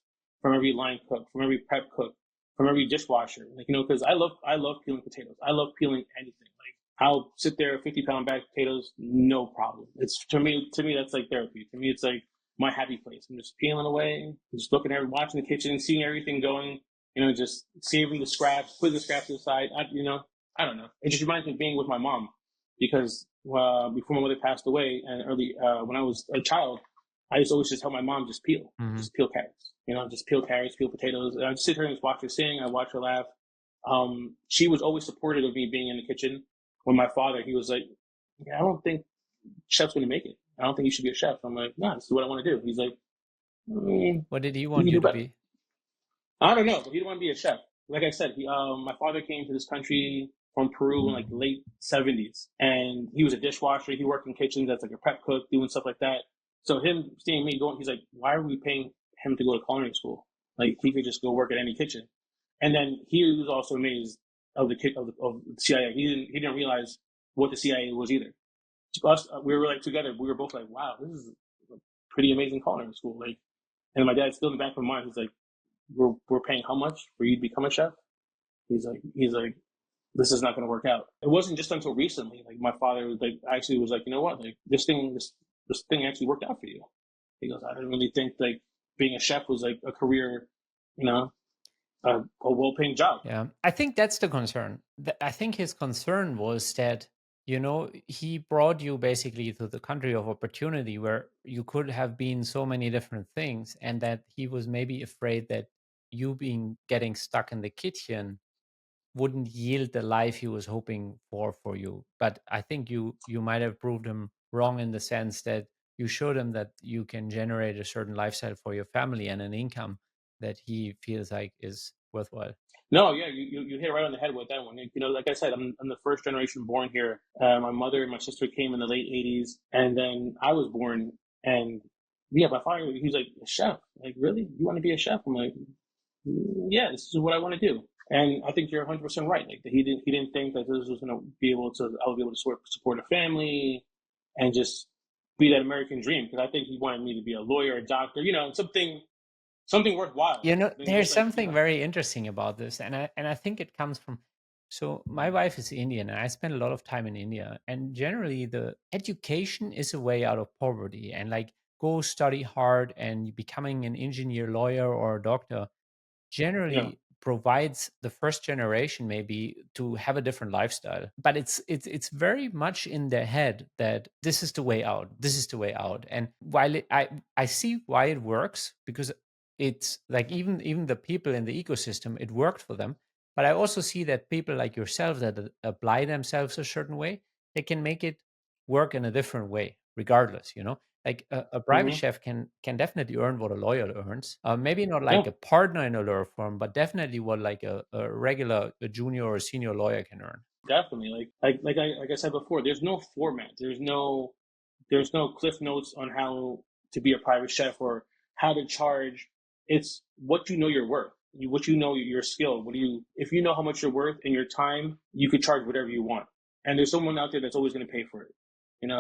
from every line cook, from every prep cook, from every dishwasher. Like, because I love peeling potatoes. I love peeling anything. Like, I'll sit there, 50-pound bag of potatoes, no problem. It's to me that's like therapy. To me, it's like my happy place. I'm just peeling away, just looking at, watching the kitchen, seeing everything going, just saving the scraps, putting the scraps aside. I don't know. It just reminds me of being with my mom, because before my mother passed away, and early when I was a child, I used to always just help my mom just peel carrots. Just peel carrots, peel potatoes. And I just sit here and just watch her sing. I watch her laugh. She was always supportive of me being in the kitchen. When my father, he was like, "Yeah, I don't think chef's going to make it. I don't think you should be a chef." I'm like, "No, this is what I want to do." He's like, What did he "You want can you do to better." be? I don't know, but he didn't want to be a chef. Like I said, my father came to this country from Peru in like the late '70s, and he was a dishwasher. He worked in kitchens as like a prep cook, doing stuff like that. So him seeing me going, he's like, "Why are we paying him to go to culinary school? Like, he could just go work at any kitchen." And then he was also amazed of the CIA. He didn't realize what the CIA was either. Us, we were like together. We were both like, "Wow, this is a pretty amazing culinary school." Like, and my dad's still in the back of my mind. He's like, we're paying how much for you to become a chef? He's like, this is not going to work out. It wasn't just until recently, like my father was like, actually was like, you know what, like this thing actually worked out for you. He goes, I didn't really think like being a chef was like a career, you know, a well-paying job. Yeah, I think that's the concern. I think his concern was that, he brought you basically to the country of opportunity where you could have been so many different things, and that he was maybe afraid that you being getting stuck in the kitchen wouldn't yield the life he was hoping for you. But I think you might have proved him wrong in the sense that you showed him that you can generate a certain lifestyle for your family and an income that he feels like is worthwhile. No, yeah, you hit right on the head with that one. Like I said, I'm the first generation born here. My mother and my sister came in the late '80s, and then I was born. And yeah, my father, he's like, "A chef? Like, really? You want to be a chef?" I'm like, "Yeah, this is what I want to do." And I think you're 100% right. Like, he didn't think that this was going to be able to I would be able to support a family and just be that American dream. Because I think he wanted me to be a lawyer, a doctor, something worthwhile, than There's just like something very interesting about this, and I think it comes from. So my wife is Indian, and I spend a lot of time in India. And generally, the education is a way out of poverty. And like, go study hard, and becoming an engineer, lawyer, or a doctor yeah. generally provides the first generation maybe to have a different lifestyle, but it's very much in their head that this is the way out, this is the way out. And while I see why it works, because it's like, even the people in the ecosystem, it worked for them. But I also see that people like yourself that apply themselves a certain way, they can make it work in a different way regardless, like a private Hmm. chef can definitely earn what a lawyer earns. Maybe not Yeah. like a partner in a law firm, but definitely what like a regular, a junior or a senior lawyer can earn. Definitely. Like I said before, there's no format. There's no cliff notes on how to be a private chef or how to charge. It's what you know you're worth. What you know your skill. If you know how much you're worth in your time, you could charge whatever you want. And there's someone out there that's always going to pay for it.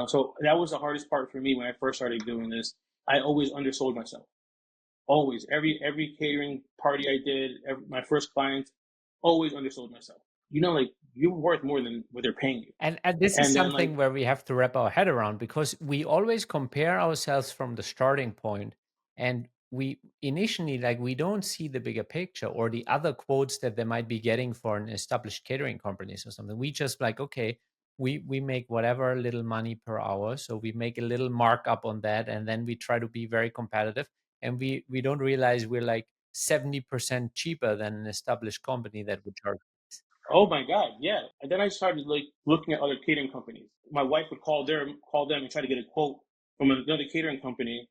So that was the hardest part for me when I first started doing this. I always undersold myself. Always, every catering party I did, my first clients, always undersold myself. Like, you're worth more than what they're paying you. And this is And then like, something where we have to wrap our head around, because we always compare ourselves from the starting point, and we initially, like, we don't see the bigger picture or the other quotes that they might be getting for an established catering companies or something. We just like, okay, we make whatever little money per hour, so we make a little markup on that, and then we try to be very competitive, and we don't realize we're like 70% cheaper than an established company that would charge. oh my God, yeah. And then I started like looking at other catering companies. My wife would call them and try to get a quote from another catering company.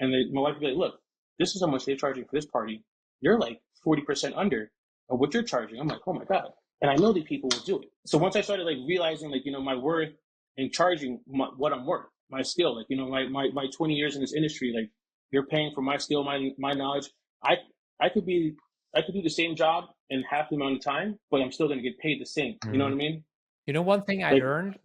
And my wife would be like, look, this is how much they're charging for this party. You're like 40% under of what you're charging. I'm like, oh my God. And I know that people will do it. So once I started like realizing like, my worth and charging what I'm worth, my skill, like, my 20 years in this industry, like, you're paying for my skill, my knowledge. I, I could be, I could do the same job in half the amount of time, but I'm still going to get paid the same. You know what I Mhm. mean? You know, one thing I Like, learned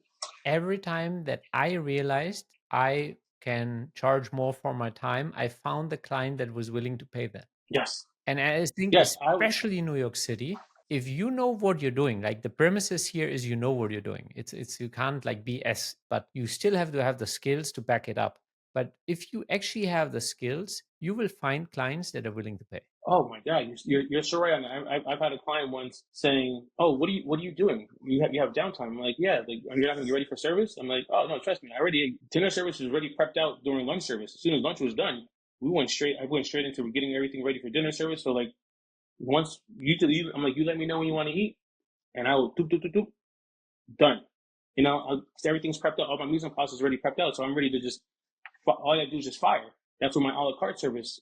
every time that I realized I can charge more for my time, I found the client that was willing to pay that. yes, And I think, yes, especially in New York City, if you know what you're doing, like the premises here is you know what you're doing. It's you can't like BS, but you still have to have the skills to back it up. But if you actually have the skills, you will find clients that are willing to pay. oh my God, you're so right on that. I've had a client once saying, "Oh, what are you doing? You have downtime?" I'm like, "Yeah, like you're not gonna be ready for service." I'm like, "Oh no, trust me, I already dinner service was already prepped out during lunch service. As soon as lunch was done, I went straight into getting everything ready for dinner service. So like once I'm like, you let me know when you want to eat, and I will doop doop doop doop done. Everything's prepped out. All my mise en place is already prepped out, so I'm ready to just all I gotta do is just fire. That's where my a la carte service,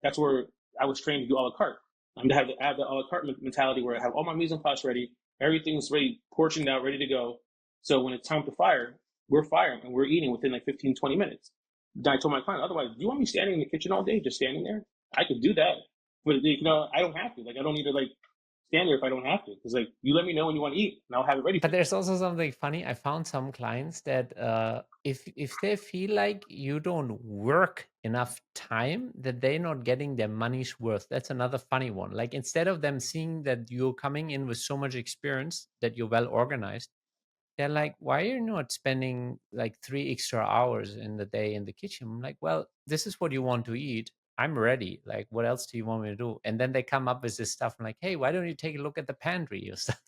that's where I was trained to do a la carte. I have the a la carte mentality where I have all my mise en place ready, everything's ready, portioned out, ready to go. So when it's time to fire, we're firing and we're eating within like 15, 20 minutes. Then I told my client, otherwise, do you want me standing in the kitchen all day, just standing there? I could do that. But I don't have to. Like, I don't need to like stand there if I don't have to. Because like, you let me know when you want to eat, and I'll have it ready for But you. there's also something funny. I found some clients that if they feel like you don't work enough time, that they're not getting their money's worth. That's another funny one. Like instead of them seeing that you're coming in with so much experience, that you're well organized, they're like, "Why are you not spending like 3 extra hours in the day in the kitchen?" I'm like, "Well, this is what you want to eat. I'm ready. Like, what else do you want me to do?" And then they come up with this stuff. I'm like, "Hey, why don't you take a look at the pantry or stuff?"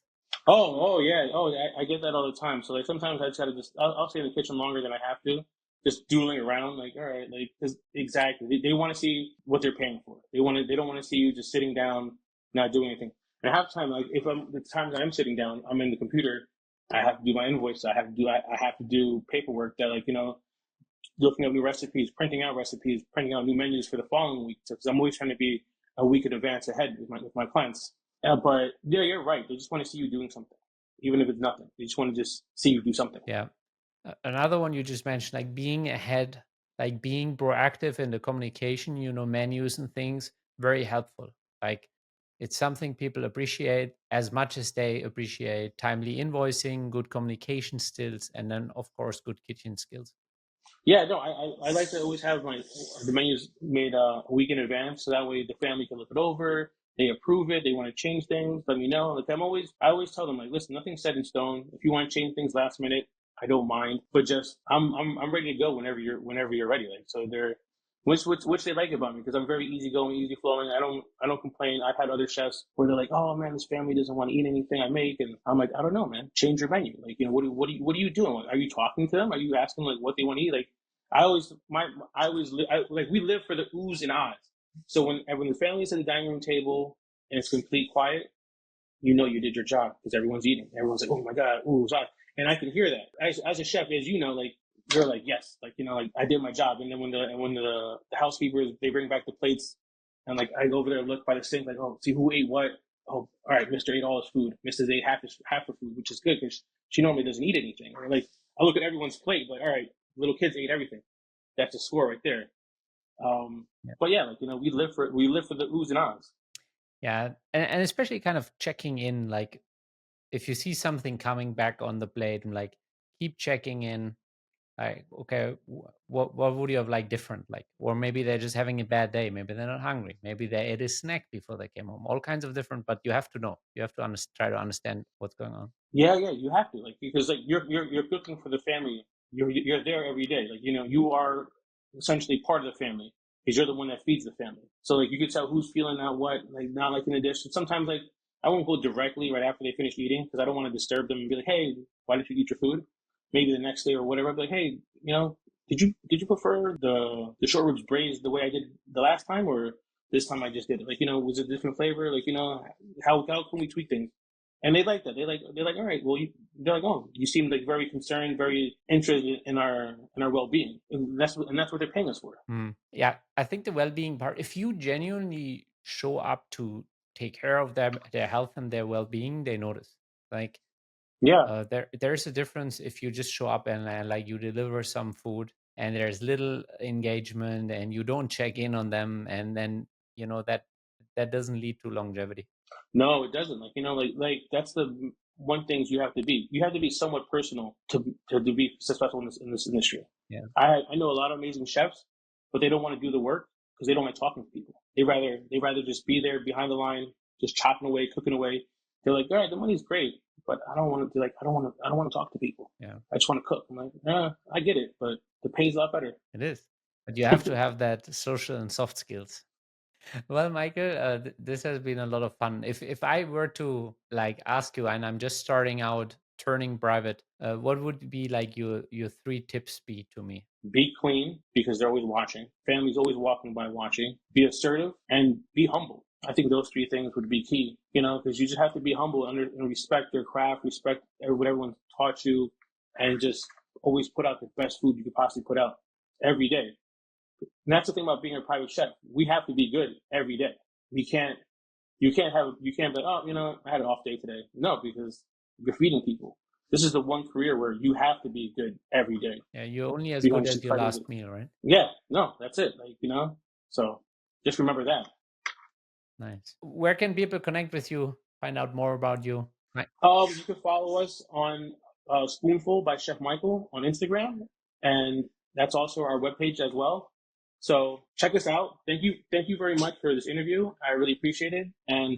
Oh yeah. Oh, I get that all the time. So like sometimes I just gotta I'll stay in the kitchen longer than I have to, just doodling around. Like, all right, like 'cause exactly they want to see what they're paying for. They don't want to see you just sitting down, not doing anything. And half the time, like if I'm the times I'm sitting down, I'm in the computer. I have to do my invoice. I have to do paperwork that like looking up new recipes, printing out new menus for the following week. Because I'm always trying to be a week in advance ahead with my clients. But yeah, you're right. They just want to see you doing something, even if it's nothing. They just want to just see you do something. Yeah. Another one you just mentioned, like being ahead, like being proactive in the communication, menus and things, very helpful. Like it's something people appreciate as much as they appreciate timely invoicing, good communication skills, and then of course good kitchen skills. Yeah, no, I like to always have the menus made a week in advance, so that way the family can look it over. They approve it. They want to change things. Let me know. Like I always tell them like, listen, nothing's set in stone. If you want to change things last minute, I don't mind. But just I'm ready to go whenever you're ready. Like so they're which they like about me because I'm very easygoing, easy flowing. I don't complain. I've had other chefs where they're like, oh man, this family doesn't want to eat anything I make, and I'm like, I don't know, man. Change your menu. Like what are you doing? Like, are you talking to them? Are you asking like what they want to eat? Like I always like we live for the oohs and ahs. So when the family's at the dining room table and it's complete quiet, you know you did your job because everyone's eating. Everyone's like, oh my god, ooh, ah. And I can hear that as a chef, as you know, like you're like yes, like like I did my job. And then when the housekeepers they bring back the plates and like I go over there look by the sink like oh see who ate what. Oh, all right, Mister ate all his food. Mrs. ate half her food, which is good because she normally doesn't eat anything. Or like I look at everyone's plate, like all right, little kids ate everything. That's a score right there. Yeah. But yeah, like we live for the oohs and ahs. Yeah. And especially kind of checking in, like if you see something coming back on the plate, and like keep checking in. Like, okay, what would you have liked different? Like, or maybe they're just having a bad day. Maybe they're not hungry. Maybe they ate a snack before they came home. All kinds of different, but you have to know. You have to try to understand what's going on. Yeah, yeah, you have to like because like you're cooking for the family. You're there every day. Like you are essentially part of the family because you're the one that feeds the family. So like you can tell who's feeling out what like not liking the dish. And sometimes like I won't go directly right after they finish eating because I don't want to disturb them and be like, hey, why did you eat your food? Maybe the next day or whatever. I'll be like, hey, did you prefer the short ribs braised the way I did the last time or this time I just did it? Like was it a different flavor? Like how can we tweak things? And they like that. They're like, all right, well, they're like, oh, you seem like very concerned, very interested in our well being, and that's what they're paying us for. Yeah, I think the well-being part. If you genuinely show up to take care of their health and their well-being, they notice. Like, Yeah, there's a difference if you just show up and like you deliver some food and there's little engagement and you don't check in on them, and then that that doesn't lead to longevity. No, it doesn't. Like that's the one things you have to be. You have to be somewhat personal to be successful in this industry. Yeah. I know a lot of amazing chefs, but they don't want to do the work because they don't like talking to people. They rather just be there behind the line, just chopping away, cooking away. They're like, all right, the money's great, but I don't want to I don't want to talk to people. Yeah. I just want to cook. I'm like, I get it, but the pay's a lot better. It is. But you have to have that social and soft skills. Well, Michael, this has been a lot of fun. If I were to like ask you, and I'm just starting out turning private, what would be like your 3 tips be to me? Be clean because they're always watching. Family's always walking by watching. Be assertive and be humble. I think those 3 things would be key, because you just have to be humble and respect their craft, respect what everyone taught you, and just always put out the best food you could possibly put out every day. And that's the thing about being a private chef. We have to be good every day. You can't be like, I had an off day today. No, because you're feeding people. This is the one career where you have to be good every day. Yeah, you're only as good as your last meal, right? Yeah, no, that's it. So just remember that. Nice. Where can people connect with you, find out more about you? You can follow us on Spoonful by Chef Michael on Instagram, and that's also our webpage as well. So check us out. Thank you very much for this interview. I really appreciate it, and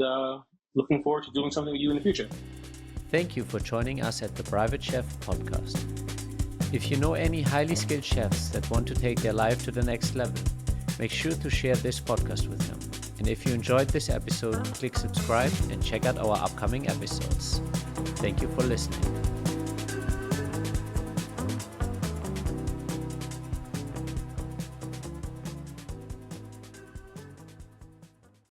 looking forward to doing something with you in the future. Thank you for joining us at the Private Chef podcast. If you know any highly skilled chefs that want to take their life to the next level, make sure to share this podcast with them. And if you enjoyed this episode, click subscribe and check out our upcoming episodes. Thank you for listening.